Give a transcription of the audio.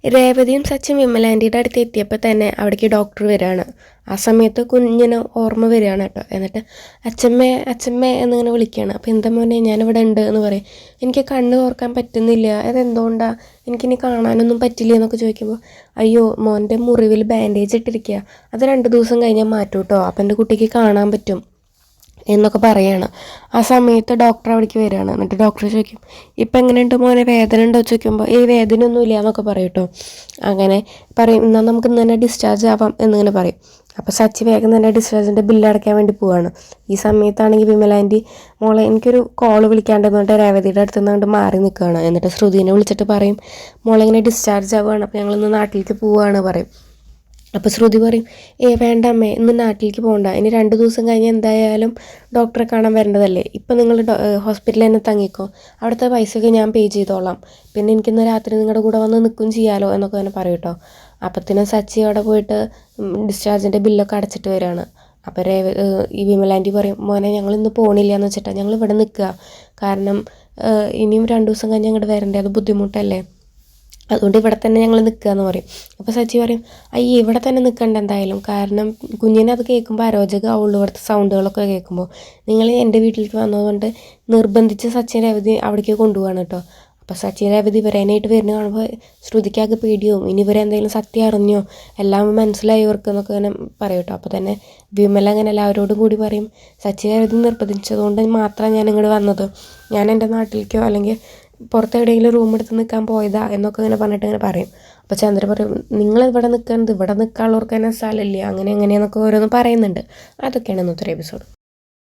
രേവതിയും സച്ചിൻ വിമലാൻ്റിയുടെ അടുത്ത് എത്തിയപ്പോൾ തന്നെ അവിടേക്ക് ഡോക്ടർ വരികയാണ്. ആ സമയത്ത് കുഞ്ഞിന് ഓർമ്മ വരികയാണ് കേട്ടോ. എന്നിട്ട് അച്ഛമ്മേ അച്ഛമ്മേ എന്നിങ്ങനെ വിളിക്കുകയാണ്. അപ്പോൾ എന്താ മോനെ ഞാനിവിടെ ഉണ്ട് എന്ന് പറയും. എനിക്ക് കണ്ണ് തുറക്കാൻ പറ്റുന്നില്ല, അതെന്തുകൊണ്ടാണ്, എനിക്കിനി കാണാനൊന്നും പറ്റില്ല എന്നൊക്കെ ചോദിക്കുമ്പോൾ അയ്യോ മോൻ്റെ മുറിവിൽ ബാൻഡേജ് ഇട്ടിരിക്കുക, അത് 2 ദിവസം കഴിഞ്ഞാൽ മാറ്റും കേട്ടോ, അപ്പം എൻ്റെ കുട്ടിക്ക് കാണാൻ പറ്റും എന്നൊക്കെ പറയാണ്. ആ സമയത്ത് ഡോക്ടർ അവിടേക്ക് വരികയാണ്. എന്നിട്ട് ഡോക്ടർ ചോദിക്കും ഇപ്പം എങ്ങനെയുണ്ട് മോനെ, വേദന ഉണ്ടോ ചോദിക്കുമ്പോൾ വേദന ഒന്നുമില്ല എന്നൊക്കെ പറയും കേട്ടോ. അങ്ങനെ പറയും എന്നാൽ നമുക്ക് ഇന്ന് തന്നെ ഡിസ്ചാർജ് ആവാം എന്നിങ്ങനെ പറയും. അപ്പോൾ സച്ചി വേഗം തന്നെ ഡിസ്ചാർജിൻ്റെ ബില്ല് അടയ്ക്കാൻ വേണ്ടി പോവാണ്. ഈ സമയത്താണെങ്കിൽ വിമലാൻ്റി മോളെ എനിക്കൊരു കോൾ വിളിക്കാണ്ടെന്ന് പറഞ്ഞിട്ട് രേവതിയുടെ അടുത്ത് നിന്നുകൊണ്ട് മാറി നിൽക്കുകയാണ്. എന്നിട്ട് ശ്രുതിനെ വിളിച്ചിട്ട് പറയും മോളെ ഇങ്ങനെ ഡിസ്ചാർജ് ആവുകയാണ്, അപ്പോൾ ഞങ്ങളിന്ന് നാട്ടിലേക്ക് പോവുകയാണ് പറയും. അപ്പോൾ ശ്രുതി പറയും വേണ്ട അമ്മേ ഇന്ന് നാട്ടിലേക്ക് പോകണ്ട, ഇനി 2 ദിവസം കഴിഞ്ഞ് എന്തായാലും ഡോക്ടറെ കാണാൻ വരേണ്ടതല്ലേ, ഇപ്പം നിങ്ങൾ ഹോസ്പിറ്റലിൽ തന്നെ തങ്ങിക്കോ, അവിടുത്തെ പൈസയൊക്കെ ഞാൻ പേ ചെയ്തോളാം, പിന്നെ എനിക്കിന്ന് രാത്രി നിങ്ങളുടെ കൂടെ വന്ന് നിൽക്കും ചെയ്യാലോ എന്നൊക്കെ തന്നെ പറയും കേട്ടോ. അപ്പത്തിനും സച്ചി അവിടെ പോയിട്ട് ഡിസ്ചാർജിൻ്റെ ബില്ലൊക്കെ അടച്ചിട്ട് വരികയാണ്. അപ്പോൾ ഈ വിമലാൻ്റി പറയും മോനെ ഞങ്ങൾ ഇന്ന് പോകണില്ല എന്ന് വെച്ചിട്ടാണ്, ഞങ്ങൾ ഇവിടെ നിൽക്കുക, കാരണം ഇനിയും 2 ദിവസം കഴിഞ്ഞ് അങ്ങോട്ട് വരണ്ടേ, അത് ബുദ്ധിമുട്ടല്ലേ, അതുകൊണ്ട് ഇവിടെ തന്നെ ഞങ്ങൾ നിൽക്കുക എന്ന് പറയും. അപ്പോൾ സച്ചി പറയും അയ്യേ ഇവിടെ തന്നെ നിൽക്കണ്ട എന്തായാലും, കാരണം കുഞ്ഞിനെ അത് കേൾക്കുമ്പോൾ അരോചകമാവുള്ളൂ ഇവിടുത്തെ സൗണ്ടുകളൊക്കെ കേൾക്കുമ്പോൾ, നിങ്ങൾ എൻ്റെ വീട്ടിലേക്ക് വന്നതുകൊണ്ട് നിർബന്ധിച്ച് സച്ചിൻ രേവതി അവിടേക്ക് കൊണ്ടുപോവാണ് കേട്ടോ. അപ്പോൾ സച്ചിൻ രേവതി വരാനായിട്ട് വരുന്ന കാണുമ്പോൾ ശ്രുതിക്കാകെ പേടിയാവും, ഇനി ഇവരെന്തെങ്കിലും സത്യം അറിഞ്ഞോ, എല്ലാം മനസ്സിലായി ഇവർക്ക് എന്നൊക്കെ അങ്ങനെ പറയും കേട്ടോ. അപ്പോൾ തന്നെ വിമല അങ്ങനെ എല്ലാവരോടും കൂടി പറയും സച്ചിൻ രേവതി നിർബന്ധിച്ചതുകൊണ്ട് മാത്രമാണ് ഞാൻ ഇങ്ങോട്ട് വന്നത്, ഞാൻ എൻ്റെ നാട്ടിലേക്കോ അല്ലെങ്കിൽ പുറത്തെവിടെയെങ്കിലും റൂം എടുത്ത് നിൽക്കാൻ പോയതാ എന്നൊക്കെ ഇങ്ങനെ പറഞ്ഞിട്ട് ഇങ്ങനെ പറയും. അപ്പോൾ ചന്ദ്ര പറയും നിങ്ങൾ ഇവിടെ നിൽക്കുന്നത്, ഇവിടെ നിൽക്കാനുള്ളവർക്ക് തന്നെ സ്ഥലമില്ല, അങ്ങനെ എങ്ങനെയെന്നൊക്കെ ഓരോന്ന് പറയുന്നുണ്ട്. അതൊക്കെയാണ് ഇന്നത്തെ എപ്പിസോഡ്.